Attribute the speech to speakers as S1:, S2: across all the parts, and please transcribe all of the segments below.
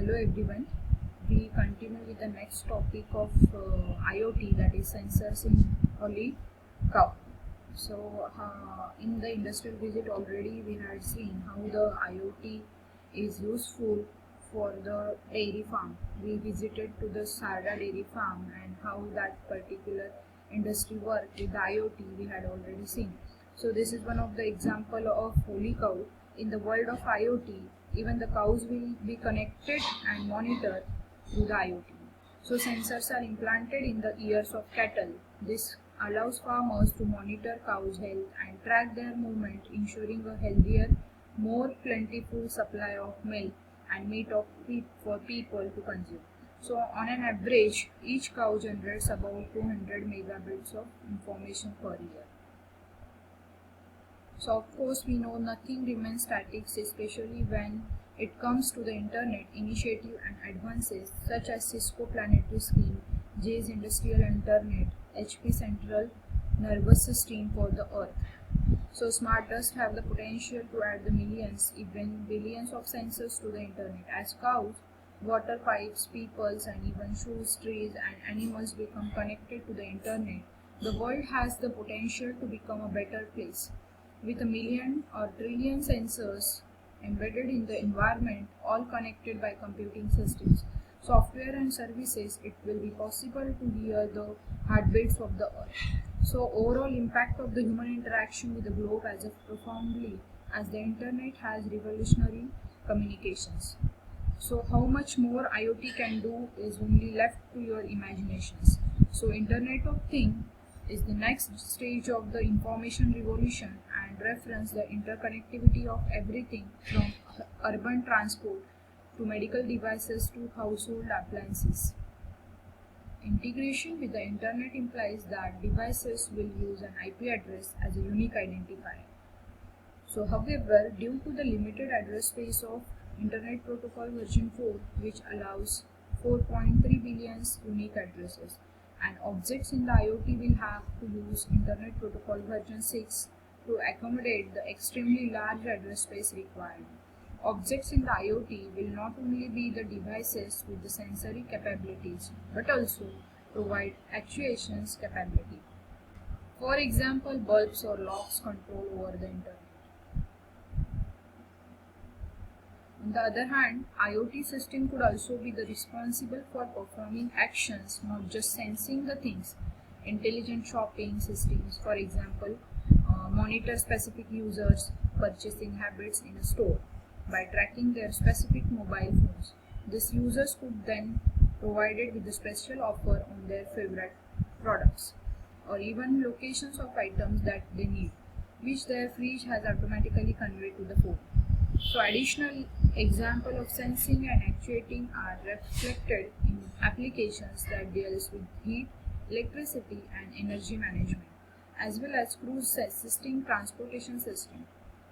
S1: Hello everyone. We continue with the next topic of IoT, that is sensors in holy cow. So in the industrial visit already we had seen how the IoT is useful for the dairy farm. We visited to the Sarda dairy farm and how that particular industry worked with the IoT we had already seen. So this is one of the example of holy cow. In the world of IoT, even the cows will be connected and monitored through the IoT. So sensors are implanted in the ears of cattle. This allows farmers to monitor cows' health and track their movement, ensuring a healthier, more plentiful supply of milk and meat for people to consume. So on an average, each cow generates about 200 megabits of information per year. So of course we know nothing remains static, especially when it comes to the Internet initiative and advances such as Cisco Planetary Scheme, J's Industrial Internet, HP Central Nervous System for the Earth. So smart dust have the potential to add the millions, even billions of sensors to the Internet. As cows, water pipes, peoples and even shoes, trees and animals become connected to the Internet, the world has the potential to become a better place. With a million or trillion sensors embedded in the environment, all connected by computing systems, software and services, it will be possible to hear the heartbeats of the earth. So overall impact of the human interaction with the globe as profoundly as the Internet has revolutionary communications. So how much more IoT can do is only left to your imaginations. So Internet of Things is the next stage of the information revolution and reference the interconnectivity of everything from urban transport to medical devices to household appliances. Integration with the Internet implies that devices will use an IP address as a unique identifier. So however, due to the limited address space of Internet Protocol version 4, which allows 4.3 billion unique addresses, and objects in the IoT will have to use Internet Protocol version 6 to accommodate the extremely large address space required. Objects in the IoT will not only be the devices with the sensory capabilities but also provide actuations capability. For example, bulbs or locks control over the Internet. On the other hand, IoT system could also be the responsible for performing actions, not just sensing the things. Intelligent shopping systems, for example, monitor specific users' purchasing habits in a store by tracking their specific mobile phones. These users could then provided with a special offer on their favorite products, or even locations of items that they need, which their fridge has automatically conveyed to the phone. So additional example of sensing and actuating are reflected in applications that deals with heat, electricity and energy management, as well as cruise assisting transportation system.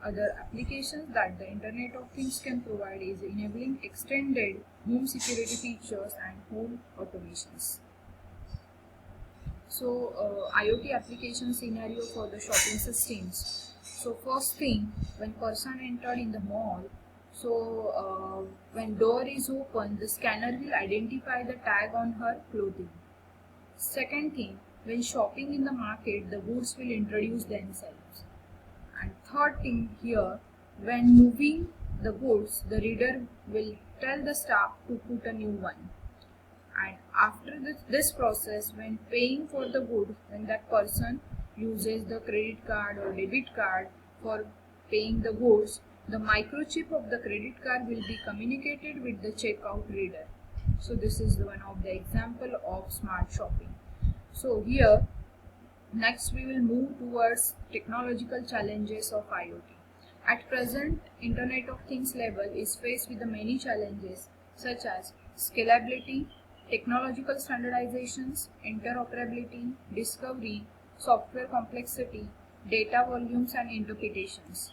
S1: Other applications that the Internet of Things can provide is enabling extended home security features and home automations. So IoT application scenario for the shopping systems. So first thing, when person entered in the mall, when door is open, the scanner will identify the tag on her clothing. Second thing, when shopping in the market, the goods will introduce themselves. And third thing here, when moving the goods, the reader will tell the staff to put a new one. And after this process, when paying for the good, when that person uses the credit card or debit card for paying the goods, the microchip of the credit card will be communicated with the checkout reader. So this is one of the example of smart shopping. So here, next we will move towards technological challenges of IoT. At present, Internet of Things level is faced with the many challenges such as scalability, technological standardizations, interoperability, discovery, software complexity, data volumes and interpretations,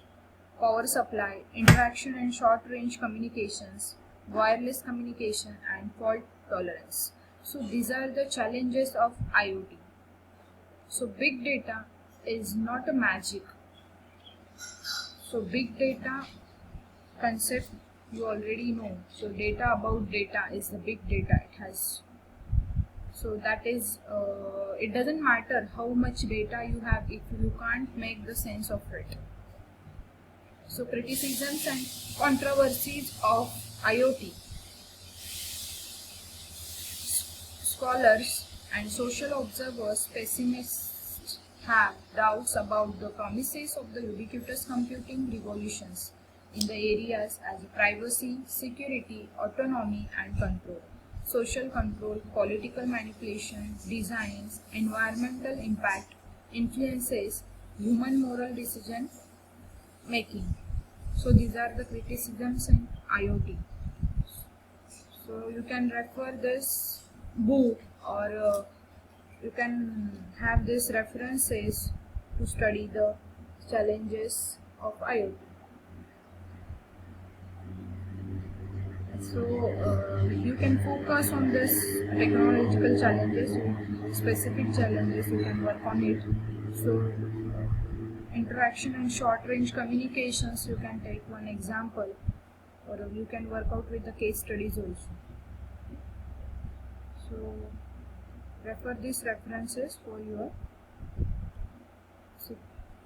S1: power supply, interaction and short-range communications, wireless communication and fault tolerance. So these are the challenges of IoT. So big data is not a magic. So big data concept you already know. So data about data is the big data. It has, so that is it doesn't matter how much data you have if you can't make the sense of it. So criticisms and controversies of IoT. Scholars and social observers, pessimists, have doubts about the promises of the ubiquitous computing revolutions in the areas as privacy, security, autonomy and control, social control, political manipulation, designs, environmental impact, influences, human moral decision making. So these are the criticisms in IoT. So you can refer this book, or you can have these references to study the challenges of IoT. So you can focus on this technological challenges, specific challenges, you can work on it. So interaction and short range communications, you can take one example, or you can work out with the case studies also. So refer these references for your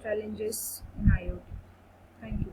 S1: challenges in IoT. Thank you.